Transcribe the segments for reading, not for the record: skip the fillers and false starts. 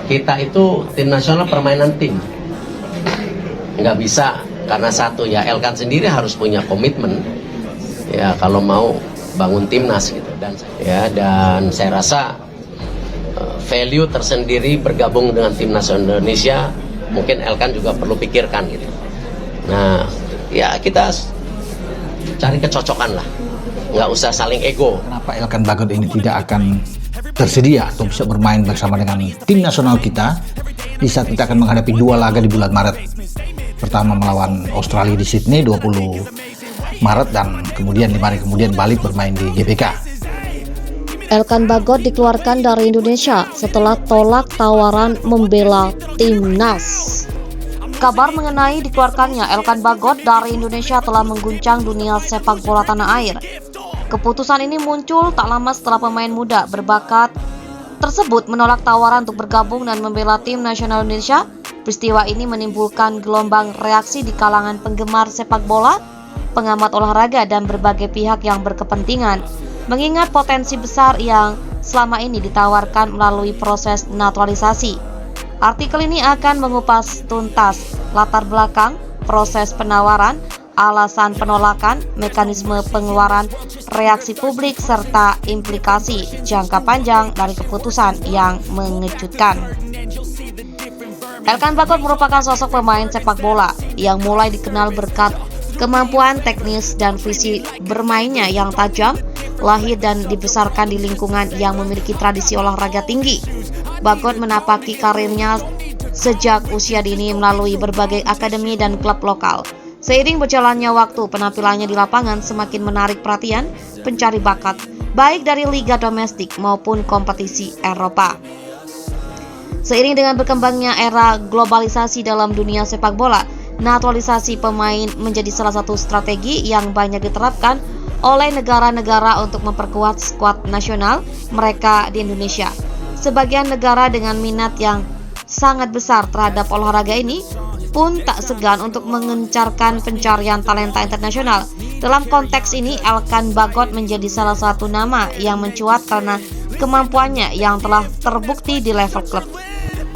kita itu tim nasional permainan tim, nggak bisa karena satu ya Elkan sendiri harus punya komitmen ya kalau mau bangun timnas gitu dan saya rasa value tersendiri bergabung dengan timnas Indonesia mungkin Elkan juga perlu pikirkan gitu. Nah ya kita cari kecocokan lah, nggak usah saling ego. Kenapa Elkan Bagot ini tidak akan tersedia atau bisa bermain bersama dengan tim nasional kita di saat kita akan menghadapi 2 laga di bulan Maret. Pertama melawan Australia di Sydney 20 Maret dan kemudian 5 hari kemudian balik bermain di GBK. Elkan Bagot dikeluarkan dari Indonesia setelah tolak tawaran membela timnas. Kabar mengenai dikeluarkannya Elkan Bagot dari Indonesia telah mengguncang dunia sepak bola tanah air. Keputusan ini muncul tak lama setelah pemain muda berbakat tersebut menolak tawaran untuk bergabung dan membela tim nasional Indonesia. Peristiwa ini menimbulkan gelombang reaksi di kalangan penggemar sepak bola, pengamat olahraga, dan berbagai pihak yang berkepentingan, mengingat potensi besar yang selama ini ditawarkan melalui proses naturalisasi. Artikel ini akan mengupas tuntas latar belakang, proses penawaran, alasan penolakan, mekanisme pengeluaran, reaksi publik, serta implikasi jangka panjang dari keputusan yang mengejutkan. Elkan Bagot merupakan sosok pemain sepak bola yang mulai dikenal berkat kemampuan teknis dan visi bermainnya yang tajam. Lahir dan dibesarkan di lingkungan yang memiliki tradisi olahraga tinggi, Bagot menapaki karirnya sejak usia dini melalui berbagai akademi dan klub lokal. Seiring berjalannya waktu, penampilannya di lapangan semakin menarik perhatian pencari bakat, baik dari liga domestik maupun kompetisi Eropa. Seiring dengan berkembangnya era globalisasi dalam dunia sepak bola, naturalisasi pemain menjadi salah satu strategi yang banyak diterapkan oleh negara-negara untuk memperkuat skuad nasional mereka di Indonesia. Sebagian negara dengan minat yang sangat besar terhadap olahraga ini pun tak segan untuk mengencarkan pencarian talenta internasional. Dalam konteks ini, Elkan Bagot menjadi salah satu nama yang mencuat karena kemampuannya yang telah terbukti di level klub,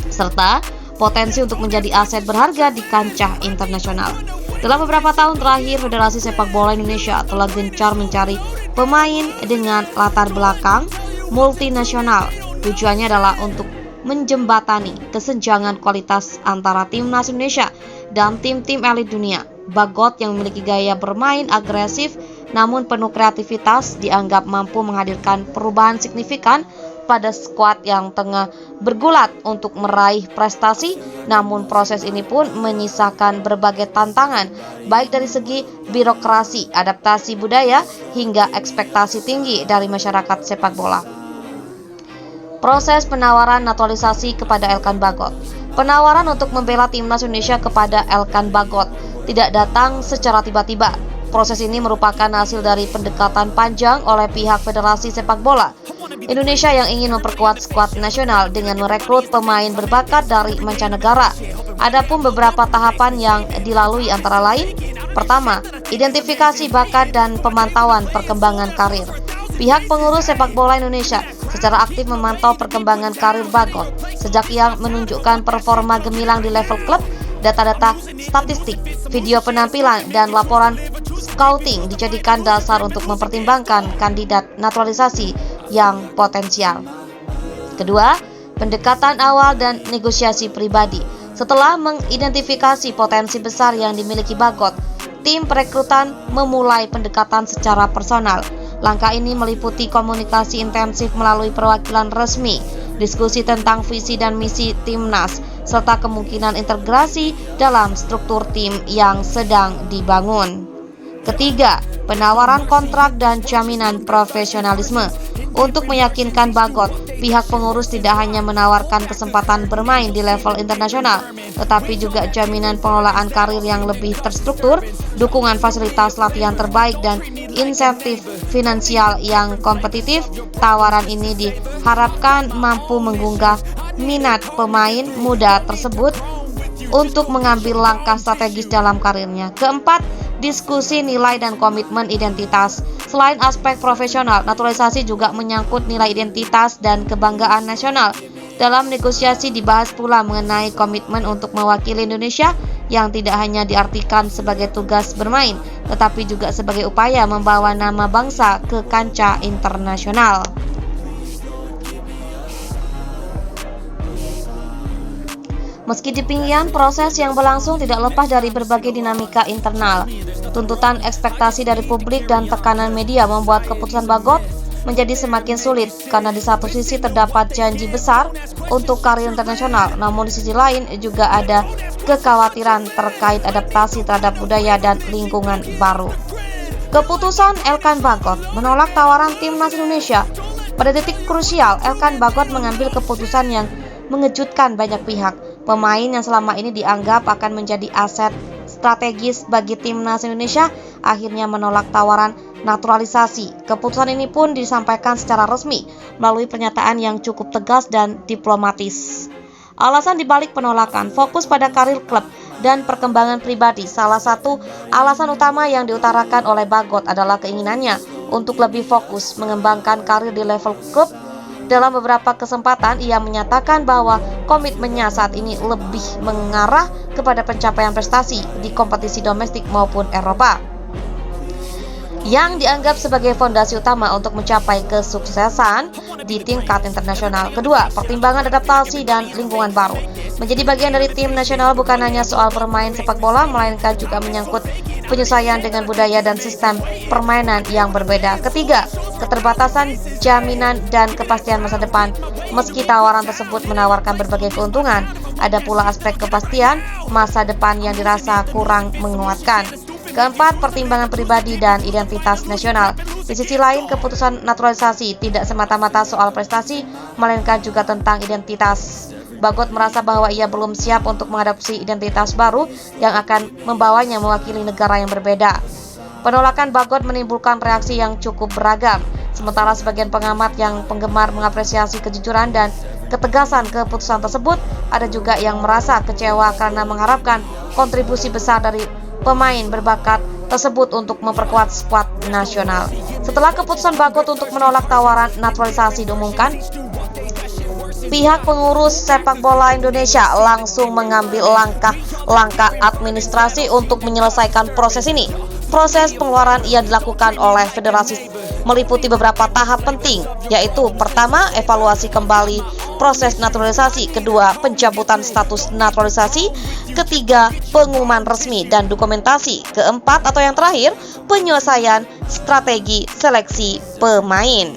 serta potensi untuk menjadi aset berharga di kancah internasional. Dalam beberapa tahun terakhir, Federasi Sepak Bola Indonesia telah gencar mencari pemain dengan latar belakang multinasional. Tujuannya adalah untuk menjembatani kesenjangan kualitas antara timnas Indonesia dan tim-tim elit dunia. Bagot yang memiliki gaya bermain agresif namun penuh kreativitas dianggap mampu menghadirkan perubahan signifikan pada skuad yang tengah bergulat untuk meraih prestasi. Namun proses ini pun menyisakan berbagai tantangan, baik dari segi birokrasi, adaptasi budaya, hingga ekspektasi tinggi dari masyarakat sepak bola. Proses penawaran naturalisasi kepada Elkan Bagot. Penawaran untuk membela timnas Indonesia kepada Elkan Bagot tidak datang secara tiba-tiba. Proses ini merupakan hasil dari pendekatan panjang oleh pihak Federasi Sepak Bola Indonesia yang ingin memperkuat skuad nasional dengan merekrut pemain berbakat dari mancanegara. Adapun beberapa tahapan yang dilalui antara lain: pertama, identifikasi bakat dan pemantauan perkembangan karir. Pihak pengurus sepak bola Indonesia secara aktif memantau perkembangan karir Bagot sejak ia menunjukkan performa gemilang di level klub. Data-data statistik, video penampilan, dan laporan scouting dijadikan dasar untuk mempertimbangkan kandidat naturalisasi yang potensial. Kedua, pendekatan awal dan negosiasi pribadi. Setelah mengidentifikasi potensi besar yang dimiliki Bagot, tim perekrutan memulai pendekatan secara personal. Langkah ini meliputi komunikasi intensif melalui perwakilan resmi, diskusi tentang visi dan misi timnas, serta kemungkinan integrasi dalam struktur tim yang sedang dibangun. Ketiga, penawaran kontrak dan jaminan profesionalisme. Untuk meyakinkan Bagot, pihak pengurus tidak hanya menawarkan kesempatan bermain di level internasional, tetapi juga jaminan pengelolaan karir yang lebih terstruktur, dukungan fasilitas latihan terbaik, dan insentif finansial yang kompetitif. Tawaran ini diharapkan mampu menggugah minat pemain muda tersebut untuk mengambil langkah strategis dalam karirnya. Keempat, diskusi nilai dan komitmen identitas. Selain aspek profesional, naturalisasi juga menyangkut nilai identitas dan kebanggaan nasional. Dalam negosiasi dibahas pula mengenai komitmen untuk mewakili Indonesia yang tidak hanya diartikan sebagai tugas bermain, tetapi juga sebagai upaya membawa nama bangsa ke kancah internasional. Meski demikian, proses yang berlangsung tidak lepas dari berbagai dinamika internal. Tuntutan ekspektasi dari publik dan tekanan media membuat keputusan Bagot menjadi semakin sulit karena di satu sisi terdapat janji besar untuk karir internasional, namun di sisi lain juga ada kekhawatiran terkait adaptasi terhadap budaya dan lingkungan baru. Keputusan Elkan Bagot menolak tawaran timnas Indonesia. Pada detik krusial, Elkan Bagot mengambil keputusan yang mengejutkan banyak pihak. Pemain yang selama ini dianggap akan menjadi aset strategis bagi timnas Indonesia akhirnya menolak tawaran naturalisasi. Keputusan ini pun disampaikan secara resmi melalui pernyataan yang cukup tegas dan diplomatis. Alasan dibalik penolakan fokus pada karir klub dan perkembangan pribadi. Salah satu alasan utama yang diutarakan oleh Bagot adalah keinginannya untuk lebih fokus mengembangkan karir di level klub. Dalam beberapa kesempatan, ia menyatakan bahwa komitmennya saat ini lebih mengarah kepada pencapaian prestasi di kompetisi domestik maupun Eropa, yang dianggap sebagai fondasi utama untuk mencapai kesuksesan di tingkat internasional. Kedua, pertimbangan adaptasi dan lingkungan baru. Menjadi bagian dari tim nasional bukan hanya soal bermain sepak bola, melainkan juga menyangkut penyesuaian dengan budaya dan sistem permainan yang berbeda. Ketiga, keterbatasan jaminan dan kepastian masa depan. Meski tawaran tersebut menawarkan berbagai keuntungan, ada pula aspek kepastian masa depan yang dirasa kurang menguatkan. Keempat, pertimbangan pribadi dan identitas nasional. Di sisi lain, keputusan naturalisasi tidak semata-mata soal prestasi, melainkan juga tentang identitas. Bagot merasa bahwa ia belum siap untuk mengadopsi identitas baru yang akan membawanya mewakili negara yang berbeda. Penolakan Bagot menimbulkan reaksi yang cukup beragam. Sementara sebagian pengamat yang penggemar mengapresiasi kejujuran dan ketegasan keputusan tersebut, ada juga yang merasa kecewa karena mengharapkan kontribusi besar dari pemain berbakat tersebut untuk memperkuat skuad nasional. Setelah keputusan Bagot untuk menolak tawaran naturalisasi diumumkan, pihak pengurus sepak bola Indonesia langsung mengambil langkah-langkah administrasi untuk menyelesaikan proses ini. Proses pengeluaran yang dilakukan oleh federasi meliputi beberapa tahap penting, yaitu pertama, evaluasi kembali proses naturalisasi, kedua, pencabutan status naturalisasi, ketiga, pengumuman resmi dan dokumentasi, keempat atau yang terakhir, penyelesaian strategi seleksi pemain.